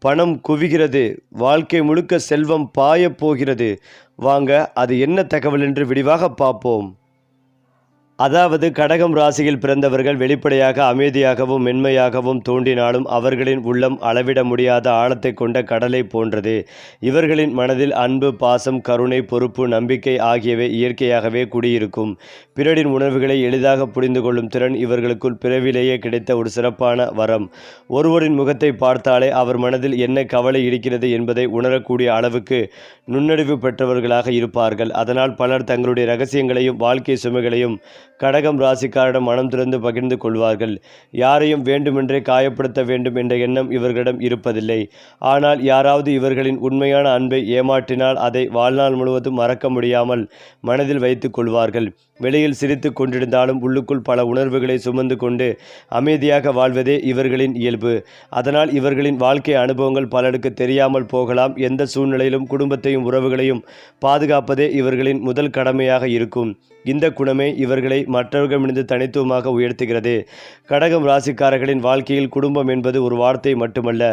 பணம் குவிகிறது, வாழ்க்கை முழுக்க செல்வம் பாயப் போகிறது. வாங்க, அது என்ன தகவல் என்று விரிவாக பார்ப்போம். அதாவது கடகம் ராசியில் பிறந்தவர்கள் வெளிப்படையாக அமைதியாகவும் மென்மையாகவும் தோன்றினாலும் அவர்களின் உள்ளம் அளவிட முடியாத ஆழத்தை கொண்ட கடலை போன்றது. இவர்களின் மனதில் அன்பு, பாசம், கருணை, பொறுப்பு, நம்பிக்கை ஆகியவை இயற்கையாகவே குடியிருக்கும். பிறரின் உணர்வுகளை எளிதாக புரிந்து கொள்ளும் திறன் இவர்களுக்குள் பிறவிலேயே கிடைத்த ஒரு சிறப்பான வரம். ஒருவரின் முகத்தை பார்த்தாலே அவர் மனதில் என்ன கவலை இருக்கிறது என்பதை உணரக்கூடிய அளவுக்கு நுண்ணறிவு பெற்றவர்களாக இருப்பார்கள். அதனால் பலர் தங்களுடைய ரகசியங்களையும் வாழ்க்கை சுமைகளையும் கடகம் ராசிக்காரிடம் மனம் திறந்து பகிர்ந்து கொள்வார்கள். யாரையும் வேண்டுமென்றே காயப்படுத்த வேண்டும் என்ற எண்ணம் இவர்களிடம் இருப்பதில்லை. ஆனால் யாராவது இவர்களின் உண்மையான அன்பை ஏமாற்றினால் அதை வாழ்நாள் முழுவதும் மறக்க முடியாமல் மனதில் வைத்து கொள்வார்கள். வெளியில் சிரித்து கொண்டிருந்தாலும் உள்ளுக்குள் பல உணர்வுகளை சுமந்து கொண்டு அமைதியாக வாழ்வதே இவர்களின் இயல்பு. அதனால் இவர்களின் வாழ்க்கை அனுபவங்கள் பலருக்கு தெரியாமல் போகலாம். எந்த சூழ்நிலையிலும் குடும்பத்தையும் உறவுகளையும் பாதுகாப்பதே இவர்களின் முதல் கடமையாக இருக்கும். இந்த குணமே இவர்களை மற்றவர்களிடமிருந்து தனித்துவமாக உயர்த்துகிறது. கடகம் ராசிக்காரர்களின் வாழ்க்கையில் குடும்பம் என்பது ஒரு வார்த்தை மட்டுமல்ல,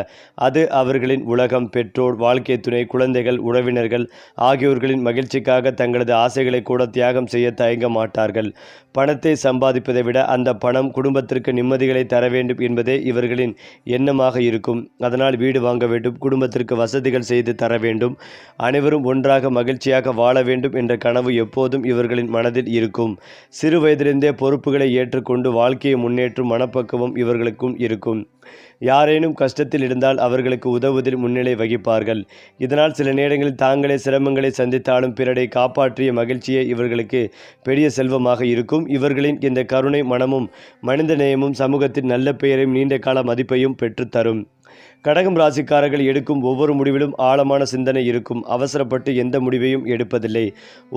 அது அவர்களின் உலகம். பெற்றோர், வாழ்க்கை துணை, குழந்தைகள், உறவினர்கள் ஆகியோர்களின் மகிழ்ச்சிக்காக தங்களது ஆசைகளை கூட தியாகம் செய்ய தயங்க மாட்டார்கள். பணத்தை சம்பாதிப்பதை விட அந்த பணம் குடும்பத்திற்கு நிம்மதிகளை தர வேண்டும் என்பதே இவர்களின் எண்ணமாக இருக்கும். அதனால் வீடு வாங்க வேண்டும், குடும்பத்திற்கு வசதிகள் செய்து தர வேண்டும், அனைவரும் ஒன்றாக மகிழ்ச்சியாக வாழ வேண்டும் என்ற கனவு எப்போதும் இவர்களின் மனதில் இருக்கும். சிறு வயதிலிருந்தே பொறுப்புகளை ஏற்றுக்கொண்டு வாழ்க்கையை முன்னேற்றும் மனப்பக்குவம் இவர்களுக்கும் இருக்கும். யாரேனும் கஷ்டத்தில் இருந்தால் அவர்களுக்கு உதவுவதில் முன்னிலை வகிப்பார்கள். இதனால் சில நேரங்களில் தாங்களே சிரமங்களை சந்தித்தாலும் பிறரை காப்பாற்றிய மகிழ்ச்சியே இவர்களுக்கு பெரிய செல்வமாக இருக்கும். இவர்களின் இந்த கருணை மனமும் மனித நேயமும் சமூகத்தின் நல்ல பெயரையும் நீண்ட கால மதிப்பையும் பெற்றுத்தரும். கடகம் ராசிக்காரர்கள் எடுக்கும் ஒவ்வொரு முடிவிலும் ஆழமான சிந்தனை இருக்கும். அவசரப்பட்டு எந்த முடிவையும் எடுப்பதில்லை.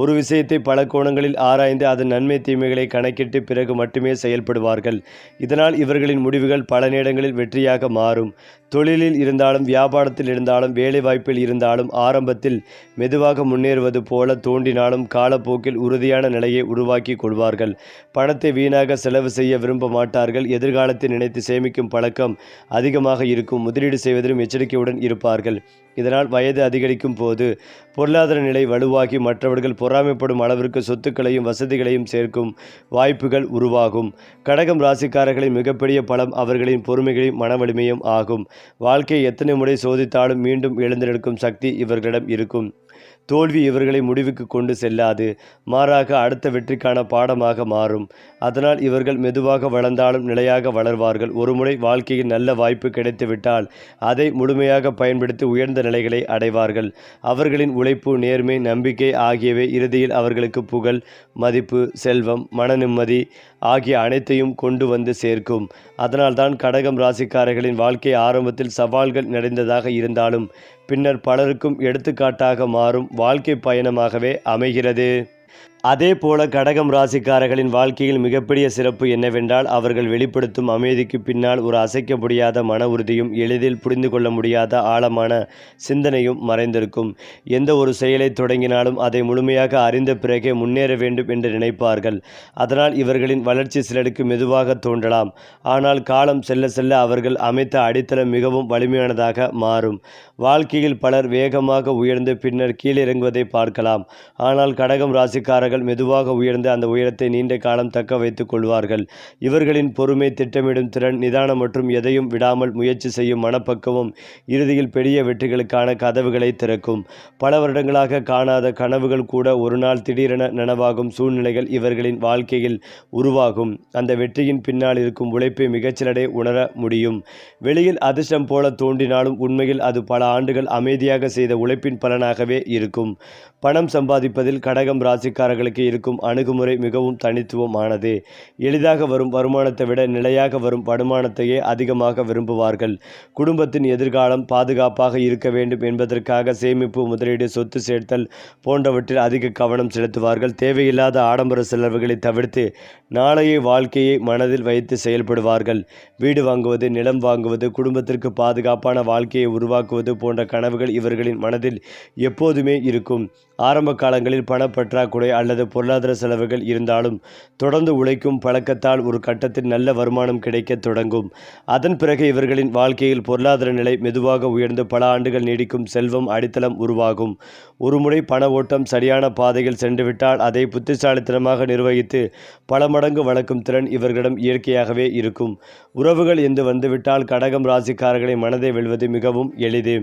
ஒரு விஷயத்தை பல கோணங்களில் ஆராய்ந்து அதன் நன்மை தீமைகளை கணக்கிட்டு பிறகு மட்டுமே செயல்படுவார்கள். இதனால் இவர்களின் முடிவுகள் பல நேரங்களில் வெற்றியாக மாறும். தொழிலில் இருந்தாலும் வியாபாரத்தில் இருந்தாலும் வேலைவாய்ப்பில் இருந்தாலும் ஆரம்பத்தில் மெதுவாக முன்னேறுவது போல தோன்றினாலும் காலப்போக்கில் உறுதியான நிலையை உருவாக்கி கொள்வார்கள். பணத்தை வீணாக செலவு செய்ய விரும்ப மாட்டார்கள். எதிர்காலத்தை நினைத்து சேமிக்கும் பழக்கம் அதிகமாக இருக்கும். முதலீடு செய்வதிலும் எச்சரிக்கையுடன் இருப்பார்கள். இதனால் வயது அதிகரிக்கும் போது பொருளாதார நிலை வலுவாகி மற்றவர்கள் பொறாமைப்படும் அளவிற்கு சொத்துக்களையும் வசதிகளையும் சேர்க்கும் வாய்ப்புகள் உருவாகும். கடகம் ராசிக்காரர்களின் மிகப்பெரிய பலம் அவர்களின் பொறுமைகளையும் மன வலிமையும் ஆகும். வாழ்க்கையை எத்தனை முறை சோதித்தாலும் மீண்டும் எழுந்தெடுக்கும் சக்தி இவர்களிடம் இருக்கும். தோல்வி இவர்களை முடிவுக்கு கொண்டு செல்லாது, மாறாக அடுத்த வெற்றிக்கான பாடமாக மாறும். அதனால் இவர்கள் மெதுவாக வளர்ந்தாலும் நிலையாக வளர்வார்கள். ஒருமுறை வாழ்க்கையில் நல்ல வாய்ப்பு கிடைத்துவிட்டால் அதை முழுமையாக பயன்படுத்தி உயர்ந்த நிலைகளை அடைவார்கள். அவர்களின் உழைப்பு, நேர்மை, நம்பிக்கை ஆகியவை இறுதியில் அவர்களுக்கு புகழ், மதிப்பு, செல்வம், மன நிம்மதி ஆகிய அனைத்தையும் கொண்டு வந்து சேர்க்கும். அதனால்தான் கடகம் ராசிக்காரர்களின் வாழ்க்கை ஆரம்பத்தில் சவால்கள் நிறைந்ததாக இருந்தாலும் பின்னர் பலருக்கும் எடுத்துக்காட்டாக மாறும் வாழ்க்கை பயணமாகவே அமைகிறது. அதே போல கடகம் ராசிக்காரர்களின் வாழ்க்கையில் மிகப்பெரிய சிறப்பு என்னவென்றால் அவர்கள் வெளிப்படுத்தும் அமைதிக்கு பின்னால் ஒரு அசைக்க முடியாத மன உறுதியும் எளிதில் புரிந்து கொள்ள முடியாத ஆழமான சிந்தனையும் மறைந்திருக்கும். எந்த ஒரு செயலை தொடங்கினாலும் அதை முழுமையாக அறிந்த பிறகே முன்னேற வேண்டும் என்று நினைப்பார்கள். அதனால் இவர்களின் வளர்ச்சி சிலருக்கு மெதுவாக தோன்றலாம். ஆனால் காலம் செல்ல செல்ல அவர்கள் அமைத்த அடித்தளம் மிகவும் வலிமையானதாக மாறும். வாழ்க்கையில் பலர் வேகமாக உயர்ந்து பின்னர் கீழிறங்குவதை பார்க்கலாம். ஆனால் கடகம் ராசிக்காரர்கள் மெதுவாக உயர்ந்து அந்த உயரத்தை நீண்ட காலம் தக்க வைத்துக் கொள்வார்கள். இவர்களின் பொறுமை, திட்டமிடும் திறன், நிதானம் மற்றும் எதையும் விடாமல் முயற்சி செய்யும் மனப்பக்குவம் இறுதியில் பெரிய வெற்றிகளுக்கான கதவுகளை திறக்கும். பல வருடங்களாக காணாத கனவுகள் கூட ஒரு நாள் திடீரென நனவாகும் சூழ்நிலைகள் இவர்களின் வாழ்க்கையில் உருவாகும். அந்த வெற்றியின் பின்னால் இருக்கும் உழைப்பை மிகச்சிலரை உணர முடியும். வெளியில் அதிர்ஷ்டம் போல தோன்றினாலும் உண்மையில் அது பல ஆண்டுகள் அமைதியாக செய்த உழைப்பின் பலனாகவே இருக்கும். பணம் சம்பாதிப்பதில் கடகம் ராசிக்காரர்களுக்கு இருக்கும் அணுகுமுறை மிகவும் தனித்துவமானது. எளிதாக வரும் வருமானத்தை விட நிலையாக வரும் வருமானத்தையே அதிகமாக விரும்புவார்கள். குடும்பத்தின் எதிர்காலம் பாதுகாப்பாக இருக்க வேண்டும் என்பதற்காக சேமிப்பு, முதலீடு, சொத்து சேர்த்தல் போன்றவற்றில் அதிக கவனம் செலுத்துவார்கள். தேவையில்லாத ஆடம்பர செலவுகளை தவிர்த்து நாளைய வாழ்க்கையை மனதில் வைத்து செயல்படுவார்கள். வீடு வாங்குவது, நிலம் வாங்குவது, குடும்பத்திற்கு பாதுகாப்பான வாழ்க்கையை உருவாக்குவது போன்ற கனவுகள் இவர்களின் மனதில் எப்போதுமே இருக்கும். ஆரம்ப காலங்களில் பணப்பற்றாக்குறை அல்லது பொருளாதார செலவுகள் இருந்தாலும் தொடர்ந்து உழைக்கும் பழக்கத்தால் ஒரு கட்டத்தில் நல்ல வருமானம் கிடைக்கத் தொடங்கும். அதன் பிறகு இவர்களின் வாழ்க்கையில் பொருளாதார நிலை மெதுவாக உயர்ந்து பல ஆண்டுகள் நீடிக்கும் செல்வம் அடித்தளம் உருவாகும். ஒருமுறை பண ஓட்டம் சரியான பாதையில் சென்றுவிட்டால் அதை புத்திசாலித்தனமாக நிர்வகித்து பல மடங்கு வளர்க்கும் திறன் இவர்களிடம் இயற்கையாகவே இருக்கும். உறவுகள் என்று வந்துவிட்டால் கடகம் ராசிக்காரர்களின் மனதை வெல்வது மிகவும் எளிது.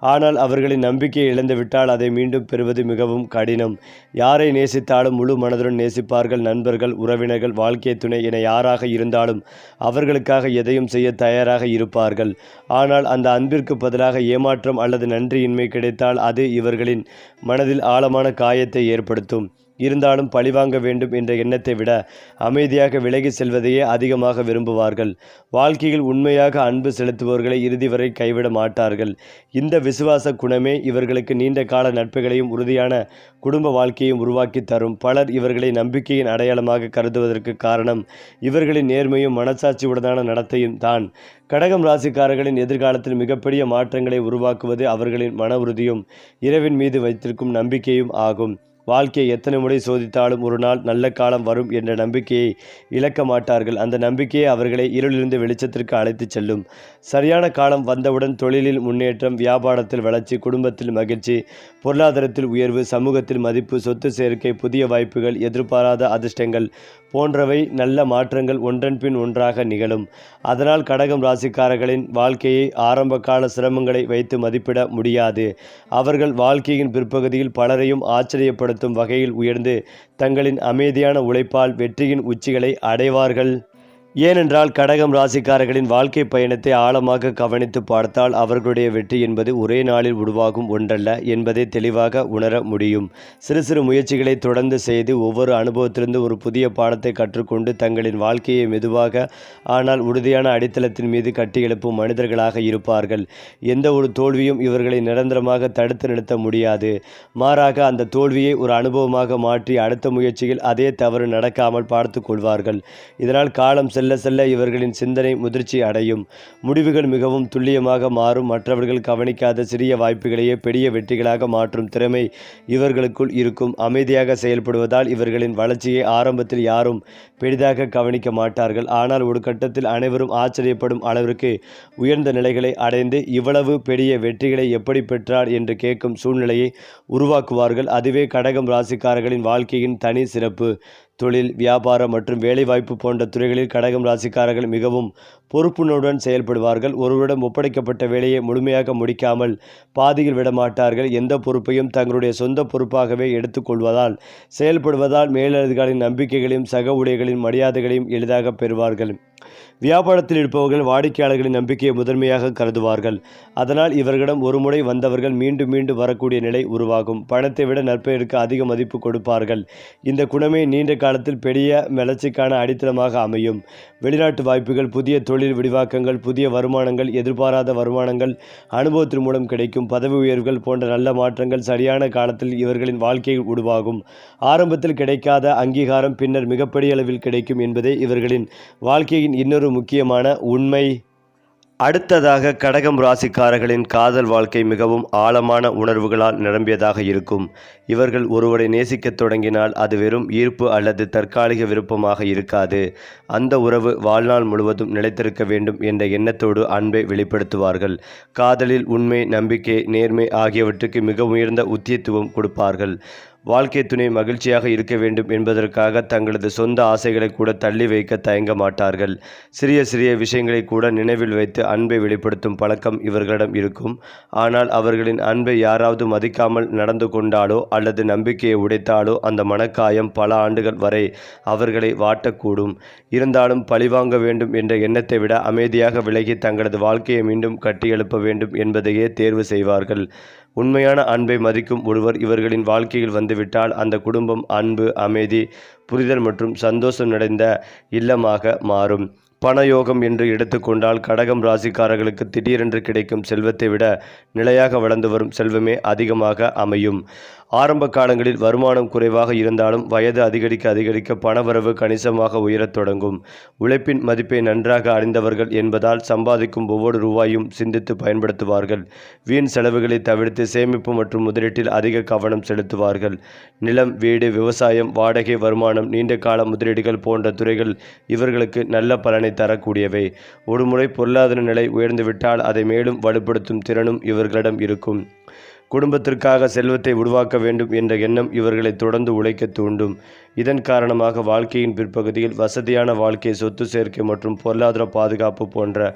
ஆனால் அவர்களின் நம்பிக்கையை இழந்துவிட்டால் அதை மீண்டும் பெறுவது மிகவும் கடினம். யாரை நேசித்தாலும் முழு மனதுடன் நேசிப்பார்கள். நண்பர்கள், உறவினர்கள், வாழ்க்கை துணை என யாராக இருந்தாலும் அவர்களுக்காக எதையும் செய்ய தயாராக இருப்பார்கள். ஆனால் அந்த அன்பிற்கு பதிலாக ஏமாற்றம் அல்லது நன்றியின்மை கிடைத்தால் அது இவர்களின் மனதில் ஆழமான காயத்தை ஏற்படுத்தும். இருந்தாலும் பழிவாங்க வேண்டும் என்ற எண்ணத்தை விட அமைதியாக விலகி செல்வதையே அதிகமாக விரும்புவார்கள். வாழ்க்கையில் உண்மையாக அன்பு செலுத்துபவர்களை இறுதி வரை கைவிட மாட்டார்கள். இந்த விசுவாச குணமே இவர்களுக்கு நீண்ட கால நட்புகளையும் உறுதியான குடும்ப வாழ்க்கையும் உருவாக்கி தரும். பலர் இவர்களை நம்பிக்கையின் அடையாளமாக கருதுவதற்கு காரணம் இவர்களின் நேர்மையும் மனசாட்சியுடனான நடத்தையும் தான். கடகம் ராசிக்காரர்களின் எதிர்காலத்தில் மிகப்பெரிய மாற்றங்களை உருவாக்குவது அவர்களின் மன உறுதியும் இறைவன் மீது வைத்திருக்கும் நம்பிக்கையும் ஆகும். வாழ்க்கையை எத்தனை முறை சோதித்தாலும் ஒரு நாள் நல்ல காலம் வரும் என்ற நம்பிக்கையை இழக்க மாட்டார்கள். அந்த நம்பிக்கையை அவர்களை இருளிலிருந்து வெளிச்சத்திற்கு அழைத்துச் செல்லும். சரியான காலம் வந்தவுடன் தொழிலில் முன்னேற்றம், வியாபாரத்தில் வளர்ச்சி, குடும்பத்தில் மகிழ்ச்சி, பொருளாதாரத்தில் உயர்வு, சமூகத்தில் மதிப்பு, சொத்து சேர்க்கை, புதிய வாய்ப்புகள், எதிர்பாராத அதிர்ஷ்டங்கள் போன்றவை நல்ல மாற்றங்கள் ஒன்றன் பின் ஒன்றாக நிகழும். அதனால் கடகம் ராசிக்காரர்களின் வாழ்க்கையை ஆரம்ப கால சிரமங்களை வைத்து மதிப்பிட முடியாது. அவர்கள் வாழ்க்கையின் பிற்பகுதியில் பலரையும் ஆச்சரியப்படுத்தும் வகையில் உயர்ந்து தங்களின் அமைதியான உழைப்பால் வெற்றியின் உச்சிகளை அடைவார்கள். ஏனென்றால் கடகம் ராசிக்காரர்களின் வாழ்க்கை பயணத்தை ஆழமாக கவனித்து பார்த்தால் அவர்களுடைய வெற்றி என்பது ஒரே நாளில் உருவாகும் ஒன்றல்ல என்பதை தெளிவாக உணர முடியும். சிறு சிறு முயற்சிகளை தொடர்ந்து செய்து ஒவ்வொரு அனுபவத்திலிருந்து ஒரு புதிய பாடத்தை கற்றுக்கொண்டு தங்களின் வாழ்க்கையை மெதுவாக ஆனால் உறுதியான அடித்தளத்தின் மீது கட்டியெழுப்பும் மனிதர்களாக இருப்பார்கள். எந்த ஒரு தோல்வியும் இவர்களை நிரந்தரமாக தடுத்து நிறுத்த முடியாது. மாறாக அந்த தோல்வியை ஒரு அனுபவமாக மாற்றி அடுத்த முயற்சியில் அதே தவறு நடக்காமல் பார்த்து கொள்வார்கள். இதனால் காலம் செல்ல செல்ல இவர்களின் சிந்தனை முதிர்ச்சி அடையும். முடிவுகள் மிகவும் துல்லியமாக மாறும். மற்றவர்கள் கவனிக்காத சிறிய வாய்ப்புகளையே பெரிய வெற்றிகளாக மாற்றும் திறமை இவர்களுக்குள் இருக்கும். அமைதியாக செயல்படுவதால் இவர்களின் வளர்ச்சியை ஆரம்பத்தில் யாரும் பெரிதாக கவனிக்க மாட்டார்கள். ஆனால் ஒரு கட்டத்தில் அனைவரும் ஆச்சரியப்படும் அளவிற்கு உயர்ந்த நிலைகளை அடைந்து இவ்வளவு பெரிய வெற்றிகளை எப்படி பெற்றார் என்று கேட்கும் சூழ்நிலையை உருவாக்குவார்கள். அதுவே கடகம் ராசிக்காரர்களின் வாழ்க்கையின் தனி சிறப்பு. தொழில், வியாபாரம் மற்றும் வேலைவாய்ப்பு போன்ற துறைகளில் கடகம் ராசிக்காரர்கள் மிகவும் பொறுப்புணர்வுடன் செயல்படுவார்கள். ஒருவரிடம் ஒப்படைக்கப்பட்ட வேலையை முழுமையாக முடிக்காமல் பாதியில் விடமாட்டார்கள். எந்த பொறுப்பையும் தங்களுடைய சொந்த பொறுப்பாகவே எடுத்துக்கொள்வதால் செயல்படுவதால் மேலதிகாரிகளின் நம்பிக்கைகளையும் சக ஊழியர்களின் மரியாதைகளையும் எளிதாக பெறுவார்கள். வியாபாரத்தில் இருப்பவர்கள் வாடிக்கையாளர்களின் நம்பிக்கையை முதன்மையாக கருதுவார்கள். அதனால் இவர்களிடம் ஒருமுறை வந்தவர்கள் மீண்டும் மீண்டும் வரக்கூடிய நிலை உருவாகும். பணத்தை விட நற்பெயருக்கு அதிக மதிப்பு கொடுப்பார்கள். இந்த குணமே நீண்ட காலத்தில் பெரிய வளர்ச்சிக்கான அடித்தளமாக அமையும். வெளிநாட்டு வாய்ப்புகள், புதிய தொழில் விரிவாக்கங்கள், புதிய வருமானங்கள், எதிர்பாராத வருமானங்கள் அனுபவத்தின் மூலம் கிடைக்கும் பதவி உயர்வுகள் போன்ற நல்ல மாற்றங்கள் சரியான காலத்தில் இவர்களின் வாழ்க்கையில் உருவாகும். ஆரம்பத்தில் கிடைக்காத அங்கீகாரம் பின்னர் மிகப்பெரிய அளவில் கிடைக்கும் என்பதே இவர்களின் வாழ்க்கையின் இன்னொரு முக்கியமான உண்மை. அடுத்ததாக கடகம் ராசிக்காரர்களின் காதல் வாழ்க்கை மிகவும் ஆழமான உணர்வுகளால் நிரம்பியதாக இருக்கும். இவர்கள் ஒருவரை நேசிக்கத் தொடங்கினால் அது வெறும் ஈர்ப்பு அல்லது தற்காலிக விருப்பமாக இருக்காது. அந்த உறவு வாழ்நாள் முழுவதும் நிலைத்திருக்க வேண்டும் என்ற எண்ணத்தோடு அன்பை வெளிப்படுத்துவார்கள். காதலில் உண்மை, நம்பிக்கை, நேர்மை ஆகியவற்றுக்கு மிக உயர்ந்த முக்கியத்துவம் கொடுப்பார்கள். வாழ்க்கை துணை மகிழ்ச்சியாக இருக்க வேண்டும் என்பதற்காக தங்களது சொந்த ஆசைகளை கூட தள்ளி வைக்க தயங்க மாட்டார்கள். சிறிய சிறிய விஷயங்களை கூட நினைவில் வைத்து அன்பை வெளிப்படுத்தும் பழக்கம் இவர்களிடம் இருக்கும். ஆனால் அவர்களின் அன்பை யாராவது மதிக்காமல் நடந்து கொண்டாலோ அல்லது நம்பிக்கையை உடைத்தாலோ அந்த மனக்காயம் பல ஆண்டுகள் வரை அவர்களை வாட்டக்கூடும். இருந்தாலும் பழிவாங்க வேண்டும் என்ற எண்ணத்தை விட அமைதியாக விலகி தங்களது வாழ்க்கையை மீண்டும் கட்டியெழுப்ப வேண்டும் என்பதையே தேர்வு செய்வார்கள். உண்மையான அன்பை மதிக்கும் ஒருவர் இவர்களின் வாழ்க்கையில் வந்துவிட்டால் அந்த குடும்பம் அன்பு, அமைதி, புரிதல் மற்றும் சந்தோஷம் நிறைந்த இல்லமாக மாறும். பணயோகம் என்று எடுத்துக்கொண்டால் கடகம் ராசிக்காரர்களுக்கு திடீரென்று கிடைக்கும் செல்வத்தை விட நிலையாக வளர்ந்து வரும் செல்வமே அதிகமாக அமையும். ஆரம்ப காலங்களில் வருமானம் குறைவாக இருந்தாலும் வயது அதிகரிக்க பணவரவு கணிசமாக உயரத் தொடங்கும். உழைப்பின் மதிப்பை நன்றாக அறிந்தவர்கள் என்பதால் சம்பாதிக்கும் ஒவ்வொரு ரூபாயும் சிந்தித்து பயன்படுத்துவார்கள். வீண் செலவுகளை தவிர்த்து சேமிப்பு மற்றும் முதலீட்டில் அதிக கவனம் செலுத்துவார்கள். நிலம், வீடு, விவசாயம், வாடகை வருமானம், நீண்ட கால முதலீடுகள் போன்ற துறைகள் இவர்களுக்கு நல்ல பலனை தரக்கூடியவை. ஒருமுறை பொருளாதார நிலை உயர்ந்துவிட்டால் அதை மேலும் வலுப்படுத்தும் திறனும் இவர்களிடம் இருக்கும். குடும்பத்திற்காக செல்வத்தை உருவாக்க வேண்டும் என்ற எண்ணம் இவர்களை தொடர்ந்து உழைக்க தூண்டும். இதன் காரணமாக வாழ்க்கையின் பிற்பகுதியில் வசதியான வாழ்க்கை, சொத்து சேர்க்கை மற்றும் பொருளாதார பாதுகாப்பு போன்ற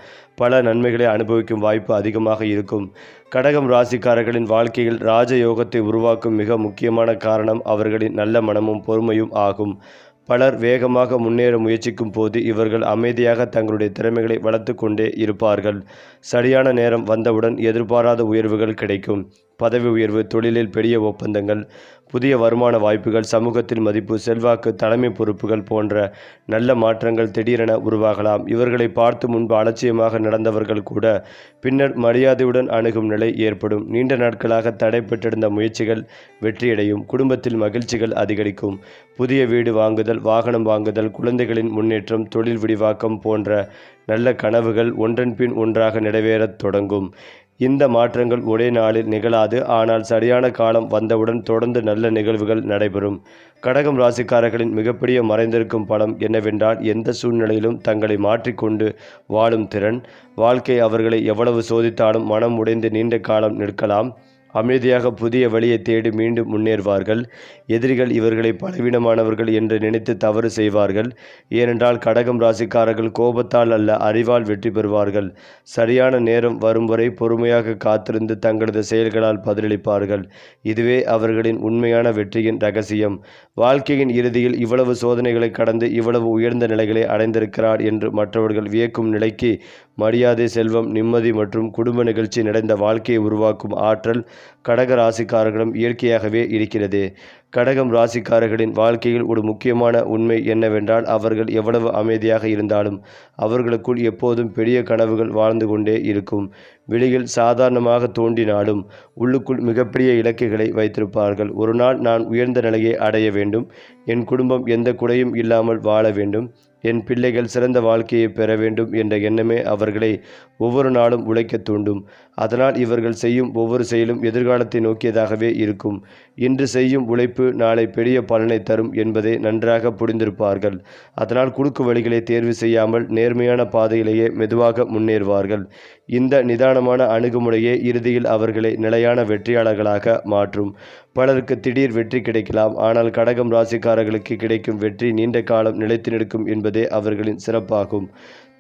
பல நன்மைகளை அனுபவிக்கும் வாய்ப்பு அதிகமாக இருக்கும். கடகம் ராசிக்காரர்களின் வாழ்க்கையில் ராஜயோகத்தை உருவாக்கும் மிக முக்கியமான காரணம் அவர்களின் நல்ல மனமும் பொறுமையும் ஆகும். பலர் வேகமாக முன்னேற முயற்சிக்கும் போது இவர்கள் அமைதியாக தங்களுடைய திறமைகளை வளர்த்து கொண்டே இருப்பார்கள். சரியான நேரம் வந்தவுடன் எதிர்பாராத உயர்வுகள் கிடைக்கும். பதவி உயர்வு, தொழிலில் பெரிய ஒப்பந்தங்கள், புதிய வருமான வாய்ப்புகள், சமூகத்தில் மதிப்பு, செல்வாக்கு, தலைமை பொறுப்புகள் போன்ற நல்ல மாற்றங்கள் திடீரென உருவாகலாம். இவர்களை பார்த்து முன்பு அலட்சியமாக நடந்தவர்கள் கூட பின்னர் மரியாதையுடன் அணுகும் நிலை ஏற்படும். நீண்ட நாட்களாக தடை பெற்றிருந்த முயற்சிகள் வெற்றியடையும். குடும்பத்தில் மகிழ்ச்சிகள் அதிகரிக்கும். புதிய வீடு வாங்குதல், வாகனம் வாங்குதல், குழந்தைகளின் முன்னேற்றம், தொழில் விரிவாக்கம் போன்ற நல்ல கனவுகள் ஒன்றன் பின் ஒன்றாக நிறைவேறத் தொடங்கும். இந்த மாற்றங்கள் ஒரே நாளில் நிகழாது, ஆனால் சரியான காலம் வந்தவுடன் தொடர்ந்து நல்ல நிகழ்வுகள் நடைபெறும். கடகம் ராசிக்காரர்களின் மிகப்பெரிய மறைந்திருக்கும் பலம் என்னவென்றால் எந்த சூழ்நிலையிலும் தங்களை மாற்றிக்கொண்டு வாழும் திறன். வாழ்க்கை அவர்களை எவ்வளவு சோதித்தாலும் மனம் உடைந்து நீண்ட காலம் நிற்கலாம். அமைதியாக புதிய வழியை தேடி மீண்டும் முன்னேறுவார்கள். எதிரிகள் இவர்களை பலவீனமானவர்கள் என்று நினைத்து தவறு செய்வார்கள். ஏனென்றால் கடகம் ராசிக்காரர்கள் கோபத்தால் அல்ல, அறிவால் வெற்றி பெறுவார்கள். சரியான நேரம் வரும் வரை பொறுமையாக காத்திருந்து தங்களது செயல்களால் பதிலளிப்பார்கள். இதுவே அவர்களின் உண்மையான வெற்றியின் ரகசியம். வாழ்க்கையின் இறுதியில் இவ்வளவு சோதனைகளை கடந்து இவ்வளவு உயர்ந்த நிலைகளை அடைந்திருக்கிறார் என்று மற்றவர்கள் வியக்கும் நிலைக்கு மரியாதை, செல்வம், நிம்மதி மற்றும் குடும்ப நிகழ்ச்சி நிறைந்த வாழ்க்கையை உருவாக்கும் ஆற்றல் கடக ராசிக்காரர்களிடம் இயற்கையாகவே இருக்கிறது. கடகம் ராசிக்காரர்களின் வாழ்க்கையில் ஒரு முக்கியமான உண்மை என்னவென்றால் அவர்கள் எவ்வளவு அமைதியாக இருந்தாலும் அவர்களுக்குள் எப்போதும் பெரிய கனவுகள் வாழ்ந்து கொண்டே இருக்கும். வெளியில் சாதாரணமாக தோன்றினாலும் உள்ளுக்குள் மிகப்பெரிய இலக்குகளை வைத்திருப்பார்கள். ஒரு நாள் நான் உயர்ந்த நிலையை அடைய வேண்டும், என் குடும்பம் எந்த குறையும் இல்லாமல் வாழ வேண்டும், என் பிள்ளைகள் சிறந்த வாழ்க்கையை பெற வேண்டும் என்ற எண்ணமே அவர்களை ஒவ்வொரு நாளும் உழைக்க தூண்டும். அதனால் இவர்கள் செய்யும் ஒவ்வொரு செயலும் எதிர்காலத்தை நோக்கியதாகவே இருக்கும். இன்று செய்யும் உழைப்பு நாளை பெரிய பலனை தரும் என்பதை நன்றாக புரிந்திருப்பார்கள். அதனால் குறுக்கு வழிகளை தேர்வு செய்யாமல் நேர்மையான பாதையிலேயே மெதுவாக முன்னேறுவார்கள். இந்த நிதானமான அணுகுமுறையே இறுதியில் அவர்களை நிலையான வெற்றியாளர்களாக மாற்றும். பலருக்கு திடீர் வெற்றி கிடைக்கலாம், ஆனால் கடகம் ராசிக்காரர்களுக்கு கிடைக்கும் வெற்றி நீண்ட காலம் நிலைத்து நிற்கும் என்பதே அவர்களின் சிறப்பாகும்.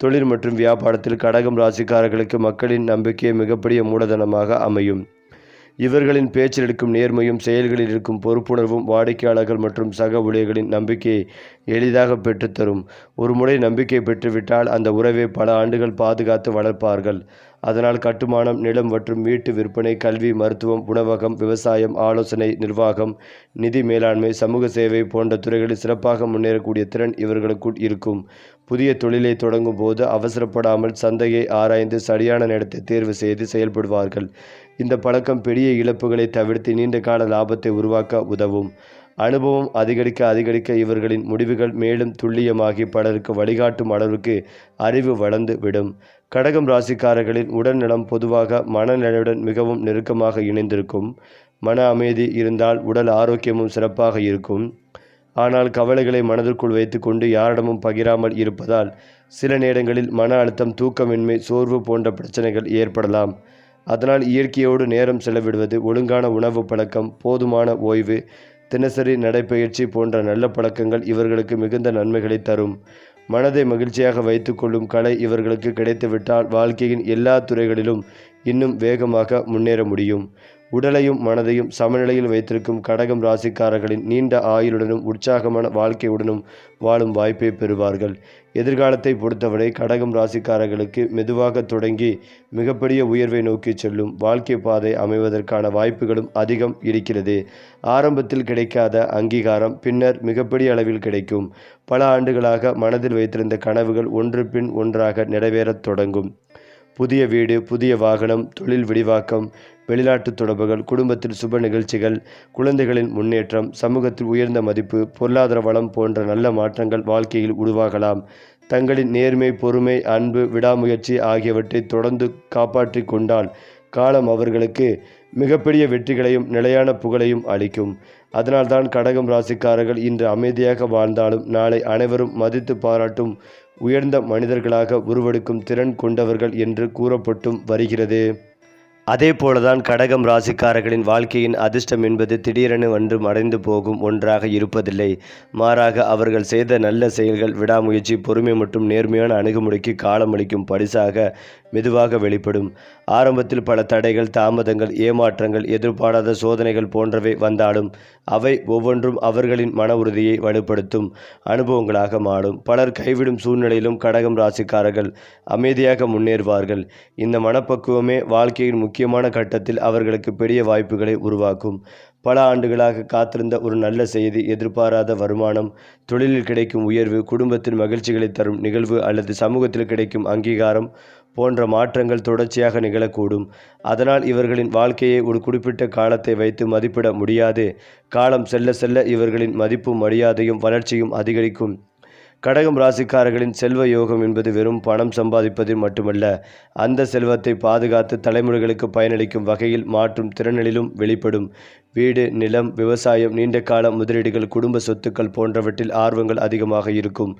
தொழில் மற்றும் வியாபாரத்தில் கடகம் ராசிக்காரர்களுக்கு மக்களின் நம்பிக்கை மிகப்பெரிய மூலதனமாக அமையும். இவர்களின் பேச்சில் இருக்கும் நேர்மையும் செயல்களில் இருக்கும் பொறுப்புணர்வும் வாடிக்கையாளர்கள் மற்றும் சக ஊழியர்களின் நம்பிக்கையை எளிதாக பெற்றுத்தரும். ஒரு முறை நம்பிக்கை பெற்றுவிட்டால் அந்த உறவை பல ஆண்டுகள் பாதுகாத்து வளர்ப்பார்கள். அதனால் கட்டுமானம், நிலம் மற்றும் வீட்டு விற்பனை, கல்வி, மருத்துவம், உணவகம், விவசாயம், ஆலோசனை, நிர்வாகம், நிதி மேலாண்மை, சமூக சேவை போன்ற துறைகளில் சிறப்பாக முன்னேறக்கூடிய திறன் இவர்களுக்குள் இருக்கும். புதிய தொழிலை தொடங்கும் போது அவசரப்படாமல் சந்தையை ஆராய்ந்து சரியான நேரத்தை தேர்வு செய்து செயல்படுவார்கள். இந்த பழக்கம் பெரிய இழப்புகளை தவிர்த்து நீண்ட கால லாபத்தை உருவாக்க உதவும். அனுபவம் அதிகரிக்க இவர்களின் முடிவுகள் மேலும் துல்லியமாகி பலருக்கு வழிகாட்டும் அளவுக்கு அறிவு வளர்ந்து விடும். கடகம் ராசிக்காரர்களின் உடல்நலம் பொதுவாக மனநிலையுடன் மிகவும் நெருக்கமாக இணைந்திருக்கும். மன அமைதி இருந்தால் உடல் ஆரோக்கியமும் சிறப்பாக இருக்கும். ஆனால் கவலைகளை மனதிற்குள் வைத்துக்கொண்டு யாரிடமும் பகிராமல் இருப்பதால் சில நேரங்களில் மன அழுத்தம், தூக்கமின்மை, சோர்வு போன்ற பிரச்சனைகள் ஏற்படலாம். அதனால் இயற்கையோடு நேரம் செலவிடுவது, ஒழுங்கான உணவு பழக்கம், போதுமான ஓய்வு, தினசரி நடைப்பயிற்சி போன்ற நல்ல பழக்கங்கள் இவர்களுக்கு மிகுந்த நன்மைகளை தரும். மனதை மகிழ்ச்சியாக வைத்து கொள்ளும் கலை இவர்களுக்கு கிடைத்துவிட்டால் வாழ்க்கையின் எல்லா துறைகளிலும் இன்னும் வேகமாக முன்னேற முடியும். உடலையும் மனதையும் சமநிலையில் வைத்திருக்கும் கடகம் ராசிக்காரர்களின் நீண்ட ஆயுளுடனும் உற்சாகமான வாழ்க்கையுடனும் வாழும் வாய்ப்பை பெறுவார்கள். எதிர்காலத்தை பொறுத்தவரை கடகம் ராசிக்காரர்களுக்கு மெதுவாக தொடங்கி மிகப்பெரிய உயர்வை நோக்கி செல்லும் வாழ்க்கை பாதை அமைவதற்கான வாய்ப்புகளும் அதிகம் இருக்கிறது. ஆரம்பத்தில் கிடைக்காத அங்கீகாரம் பின்னர் மிகப்பெரிய அளவில் கிடைக்கும். பல ஆண்டுகளாக மனதில் வைத்திருந்த கனவுகள் ஒன்று பின் ஒன்றாக நிறைவேறத் தொடங்கும். புதிய வீடு, புதிய வாகனம், தொழில் விரிவாக்கம், வெளிநாட்டு தொடர்புகள், குடும்பத்தில் சுப நிகழ்ச்சிகள், குழந்தைகளின் முன்னேற்றம், சமூகத்தில் உயர்ந்த மதிப்பு, பொருளாதார வளம் போன்ற நல்ல மாற்றங்கள் வாழ்க்கையில் உருவாகலாம். தங்களின் நேர்மை, பொறுமை, அன்பு, விடாமுயற்சி ஆகியவற்றை தொடர்ந்து காப்பாற்றி கொண்டால் காலம் அவர்களுக்கு மிகப்பெரிய வெற்றிகளையும் நிலையான புகழையும் அளிக்கும். அதனால்தான் கடகம் ராசிக்காரர்கள் இன்று அமைதியாக வாழ்ந்தாலும் நாளை அனைவரும் மதித்து பாராட்டும் உயர்ந்த மனிதர்களாக உருவெடுக்கும் திறன் கொண்டவர்கள் என்று கூறப்பட்டும் வருகிறது. அதே போலதான் கடகம் ராசிக்காரர்களின் வாழ்க்கையின் அதிர்ஷ்டம் என்பது திடீரென வந்து மறைந்து போகும் ஒன்றாக இருப்பதில்லை. மாறாக அவர்கள் செய்த நல்ல செயல்கள், விடாமுயற்சி, பொறுமை மற்றும் நேர்மையான அணுகுமுறைக்கு காலமளிக்கும் பரிசாக மெதுவாக வெளிப்படும். ஆரம்பத்தில் பல தடைகள், தாமதங்கள், ஏமாற்றங்கள், எதிர்பாராத சோதனைகள் போன்றவை வந்தாலும் அவை ஒவ்வொன்றும் அவர்களின் மன உறுதியை வலுப்படுத்தும் அனுபவங்களாக மாறும். பலர் கைவிடும் சூழ்நிலையிலும் கடகம் ராசிக்காரர்கள் அமைதியாக முன்னேறுவார்கள். இந்த மனப்பக்குவமே வாழ்க்கையின் முக்கியமான கட்டத்தில் அவர்களுக்கு பெரிய வாய்ப்புகளை உருவாக்கும். பல ஆண்டுகளாக காத்திருந்த ஒரு நல்ல செய்தி, எதிர்பாராத வருமானம், தொழிலில் கிடைக்கும் உயர்வு, குடும்பத்தில் மகிழ்ச்சிகளை தரும் நிகழ்வு அல்லது சமூகத்தில் கிடைக்கும் அங்கீகாரம் போன்ற மாற்றங்கள் தொடர்ச்சியாக நிகழக்கூடும். அதனால் இவர்களின் வாழ்க்கையை ஒரு குறிப்பிட்ட காலத்தை வைத்து மதிப்பிட முடியாது. காலம் செல்ல செல்ல இவர்களின் மதிப்பும் மரியாதையும் வளர்ச்சியும் அதிகரிக்கும். கடகம் ராசிக்காரர்களின் செல்வ யோகம் என்பது வெறும் பணம் சம்பாதிப்பதில் மட்டுமல்ல, அந்த செல்வத்தை பாதுகாத்து தலைமுறைகளுக்கு பயனளிக்கும் வகையில் மாற்றும் திறனிலும் வெளிப்படும். வீடு, நிலம், விவசாயம், நீண்டகால முதலீடுகள், குடும்ப சொத்துக்கள் போன்றவற்றில் ஆர்வங்கள் அதிகமாக இருக்கும்.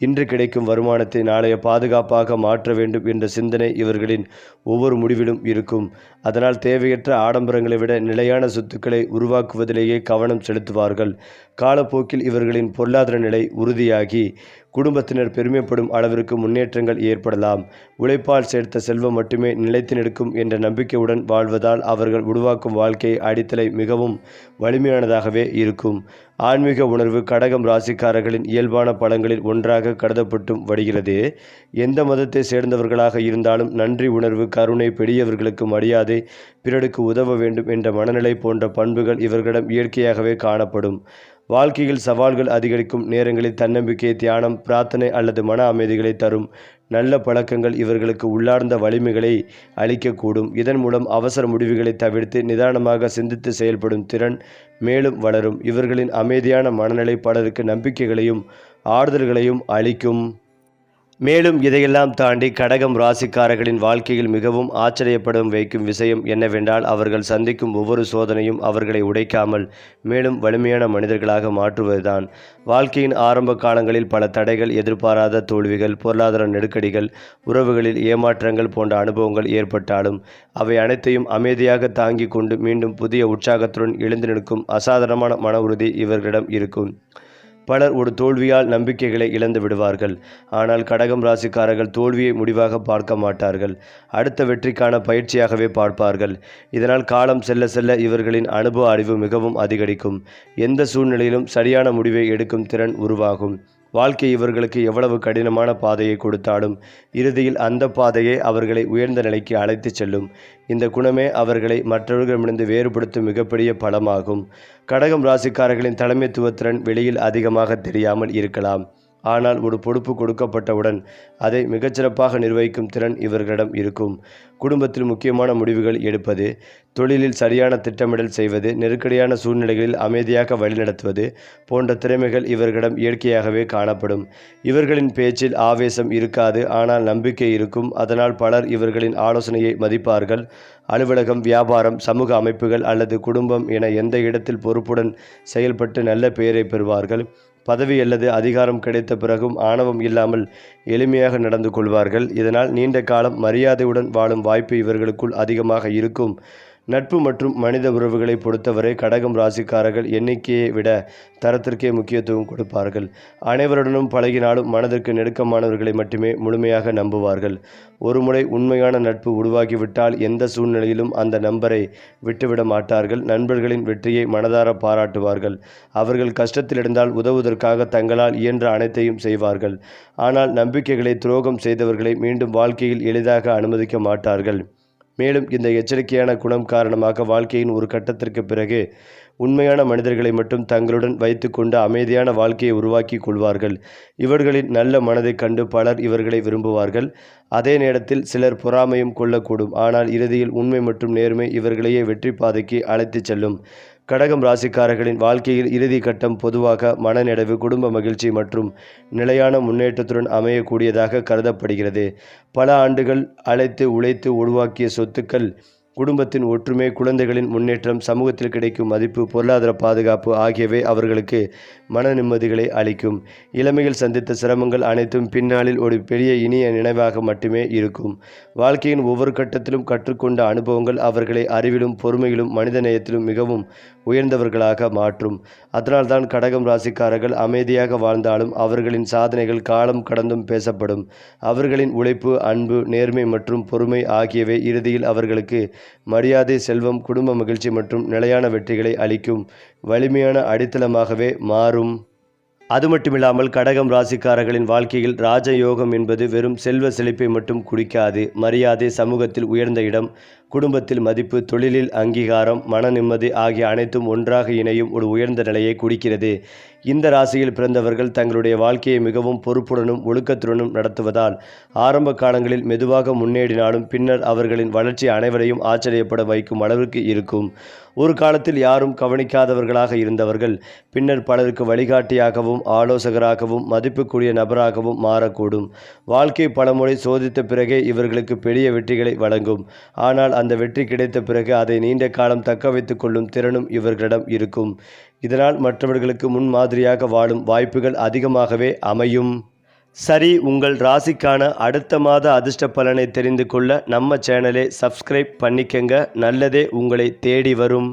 இன்று கிடைக்கும் வருமானத்தை நாளைய பாதுகாப்பாக மாற்ற வேண்டும் என்ற சிந்தனை இவர்களின் ஒவ்வொரு முடிவிலும் இருக்கும். அதனால் தேவையற்ற ஆடம்பரங்களை விட நிலையான சொத்துக்களை உருவாக்குவதிலேயே கவனம் செலுத்துவார்கள். காலப்போக்கில் இவர்களின் பொருளாதார நிலை உறுதியாகி குடும்பத்தினர் பெருமைப்படும் அளவிற்கு முன்னேற்றங்கள் ஏற்படலாம். உழைப்பால் சேர்த்த செல்வம் மட்டுமே நிலைத்து நிற்கும் என்ற நம்பிக்கையுடன் வாழ்வதால் அவர்கள் உருவாக்கும் வாழ்க்கை அடித்தளை மிகவும் வலிமையானதாகவே இருக்கும். ஆன்மீக உணர்வு கடகம் ராசிக்காரர்களின் இயல்பான பலங்களில் ஒன்றாக கருதப்பட்டும் வருகிறது. எந்த மதத்தை சேர்ந்தவர்களாக இருந்தாலும் நன்றி உணர்வு, கருணை, பெரியவர்களுக்கு மரியாதை, பிறருக்கு உதவ வேண்டும் என்ற மனநிலை போன்ற பண்புகள் இவர்களிடம் இயற்கையாகவே காணப்படும். வாழ்க்கையில் சவால்கள் அதிகரிக்கும் நேரங்களில் தன்னம்பிக்கை, தியானம், பிரார்த்தனை அல்லது மன அமைதிகளை தரும் நல்ல பழக்கங்கள் இவர்களுக்கு உள்ளார்ந்த வலிமைகளை அளிக்கக்கூடும். இதன் மூலம் அவசர முடிவுகளை தவிர்த்து நிதானமாக சிந்தித்து செயல்படும் திறன் மேலும் வளரும். இவர்களின் அமைதியான மனநிலை பலருக்கு நம்பிக்கைகளையும் ஆறுதல்களையும் அளிக்கும். மேலும் இதையெல்லாம் தாண்டி கடகம் ராசிக்காரர்களின் வாழ்க்கையில் மிகவும் ஆச்சரியப்படும் வைக்கும் விஷயம் என்னவென்றால், அவர்கள் சந்திக்கும் ஒவ்வொரு சோதனையும் அவர்களை உடைக்காமல் மேலும் வலிமையான மனிதர்களாக மாற்றுவதுதான். வாழ்க்கையின் ஆரம்ப காலங்களில் பல தடைகள், எதிர்பாராத தோல்விகள், பொருளாதார நெருக்கடிகள், உறவுகளில் ஏமாற்றங்கள் போன்ற அனுபவங்கள் ஏற்பட்டாலும் அவை அனைத்தையும் அமைதியாக தாங்கி கொண்டு மீண்டும் புதிய உற்சாகத்துடன் எழுந்து நிற்கும் அசாதாரணமான மன உறுதி இவர்களிடம் இருக்கும். பலர் ஒரு தோல்வியால் நம்பிக்கைகளை இழந்து விடுவார்கள். ஆனால் கடகம் ராசிக்காரர்கள் தோல்வியை முடிவாக பார்க்க மாட்டார்கள். அடுத்த வெற்றிக்கான பயிற்சியாகவே பார்ப்பார்கள். இதனால் காலம் செல்ல செல்ல இவர்களின் அனுபவ அறிவு மிகவும் அதிகரிக்கும். எந்த சூழ்நிலையிலும் சரியான முடிவை எடுக்கும் திறன் உருவாகும். வாழ்க்கை இவர்களுக்கு எவ்வளவு கடினமான பாதையை கொடுத்தாலும் இறுதியில் அந்த பாதையை அவர்களை உயர்ந்த நிலைக்கு அழைத்து செல்லும். இந்த குணமே அவர்களை மற்றவர்களிடமிருந்து வேறுபடுத்தும் மிகப்பெரிய பலமாகும். கடகம் ராசிக்காரர்களின் தலைமைத்துவ திறன் வெளியில் அதிகமாக தெரியாமல் இருக்கலாம். ஆனால் ஒரு பொறுப்பு கொடுக்கப்பட்டவுடன் அதை மிகச்சிறப்பாக நிர்வகிக்கும் திறன் இவர்களிடம் இருக்கும். குடும்பத்தில் முக்கியமான முடிவுகள் எடுப்பது, தொழிலில் சரியான திட்டமிடல் செய்வது, நெருக்கடியான சூழ்நிலைகளில் அமைதியாக வழிநடத்துவது போன்ற திறமைகள் இவர்களிடம் இயற்கையாகவே காணப்படும். இவர்களின் பேச்சில் ஆவேசம் இருக்காது, ஆனால் நம்பிக்கை இருக்கும். அதனால் பலர் இவர்களின் ஆலோசனையை மதிப்பார்கள். அலுவலகம், வியாபாரம், சமூக அமைப்புகள் அல்லது குடும்பம் என எந்த இடத்தில் பொறுப்புடன் செயல்பட்டு நல்ல பெயரை பெறுவார்கள். பதவி அல்லது அதிகாரம் கிடைத்த பிறகும் ஆணவம் இல்லாமல் எளிமையாக நடந்து கொள்வார்கள். இதனால் நீண்ட காலம் மரியாதையுடன் வாழும் வாய்ப்பு இவர்களுக்குள் அதிகமாக இருக்கும். நட்பு மற்றும் மனித உறவுகளை பொறுத்தவரை கடகம் ராசிக்காரர்கள் எண்ணிக்கையை விட தரத்திற்கே முக்கியத்துவம் கொடுப்பார்கள். அனைவருடனும் பழகினாலும் மனதிற்கு நெருக்கமானவர்களை மட்டுமே முழுமையாக நம்புவார்கள். ஒருமுறை உண்மையான நட்பு உருவாகிவிட்டால் எந்த சூழ்நிலையிலும் அந்த நம்பரை விட்டுவிட மாட்டார்கள். நண்பர்களின் வெற்றியை மனதார பாராட்டுவார்கள். அவர்கள் கஷ்டத்தில் இருந்தால் உதவுவதற்காக தங்களால் இயன்ற அனைத்தையும் செய்வார்கள். ஆனால் நம்பிக்கைகளை துரோகம் செய்தவர்களை மீண்டும் வாழ்க்கையில் எளிதாக அனுமதிக்க மாட்டார்கள். மேலும் இந்த எச்சரிக்கையான குணம் காரணமாக வாழ்க்கையின் ஒரு கட்டத்திற்கு பிறகு உண்மையான மனிதர்களை மட்டும் தங்களுடன் வைத்து கொண்டு அமைதியான வாழ்க்கையை உருவாக்கி கொள்வார்கள். இவர்களின் நல்ல மனதை கண்டு பலர் இவர்களை விரும்புவார்கள். அதே நேரத்தில் சிலர் பொறாமையும் கொள்ளக்கூடும். ஆனால் இறுதியில் உண்மை மற்றும் நேர்மை இவர்களையே வெற்றி பாதைக்கு அழைத்துச் செல்லும். கடகம் ராசிக்காரர்களின் வாழ்க்கையில் இறுதி கட்டம் பொதுவாக மனநிறைவு, குடும்ப மகிழ்ச்சி மற்றும் நிலையான முன்னேற்றத்துடன் அமையக்கூடியதாக கருதப்படுகிறது. பல ஆண்டுகள் உழைத்து உருவாக்கிய சொத்துக்கள், குடும்பத்தின் ஒற்றுமை, குழந்தைகளின் முன்னேற்றம், சமூகத்தில் கிடைக்கும் மதிப்பு, பொருளாதார பாதுகாப்பு ஆகியவை அவர்களுக்கு மன நிம்மதிகளை அளிக்கும். இளமையில் சந்தித்த சிரமங்கள் அனைத்தும் பின்னாளில் ஒரு பெரிய இனிய நினைவாக மட்டுமே இருக்கும். வாழ்க்கையின் ஒவ்வொரு கட்டத்திலும் கற்றுக்கொண்ட அனுபவங்கள் அவர்களை அறிவிலும் பொறுமையிலும் மனித நேயத்திலும் மிகவும் உயர்ந்தவர்களாக மாற்றும். அதனால்தான் கடகம் ராசிக்காரர்கள் அமைதியாக வாழ்ந்தாலும் அவர்களின் சாதனைகள் காலம் கடந்தும் பேசப்படும். அவர்களின் உழைப்பு, அன்பு, நேர்மை மற்றும் பொறுமை ஆகியவை இறுதியில் அவர்களுக்கு மரியாதை, செல்வம், குடும்ப மகிழ்ச்சி மற்றும் நிலையான வெற்றிகளை அளிக்கும் வலிமையான அடித்தளமாகவே மாறும். அது மட்டுமில்லாமல் கடகம் ராசிக்காரர்களின் வாழ்க்கையில் ராஜயோகம் என்பது வெறும் செல்வ செழிப்பை மட்டும் குறிக்காது. மரியாதை, சமூகத்தில் உயர்ந்த இடம், குடும்பத்தில் மதிப்பு, தொழிலில் அங்கீகாரம், மன நிம்மதி ஆகிய அனைத்தும் ஒன்றாக இணையும் ஒரு உயர்ந்த நிலையை குறிக்கிறது. இந்த ராசியில் பிறந்தவர்கள் தங்களுடைய வாழ்க்கையை மிகவும் பொறுப்புடனும் ஒழுக்கத்துடனும் நடத்துவதால் ஆரம்ப காலங்களில் மெதுவாக முன்னேறினாலும் பின்னர் அவர்களின் வளர்ச்சி அனைவரையும் ஆச்சரியப்பட வைக்கும் அளவிற்கு இருக்கும். ஒரு காலத்தில் யாரும் கவனிக்காதவர்களாக இருந்தவர்கள் பின்னர் பலருக்கு வழிகாட்டியாகவும் ஆலோசகராகவும் மதிப்புக்குரிய நபராகவும் மாறக்கூடும். வாழ்க்கை பலமுறை சோதித்த பிறகே இவர்களுக்கு பெரிய வெற்றிகளை வழங்கும். ஆனால் அந்த வெற்றி கிடைத்த பிறகு அதை நீண்ட காலம் தக்க வைத்துக் கொள்ளும் திறனும் இவர்களிடம் இருக்கும். இதனால் மற்றவர்களுக்கு முன்மாதிரியாக வாழும் வாய்ப்புகள் அதிகமாகவே அமையும். சரி, உங்கள் ராசிக்கான அடுத்த மாத அதிர்ஷ்ட பலனை தெரிந்து கொள்ள நம்ம சேனலை சப்ஸ்கிரைப் பண்ணிக்கங்க. நல்லதே உங்களை தேடி வரும்.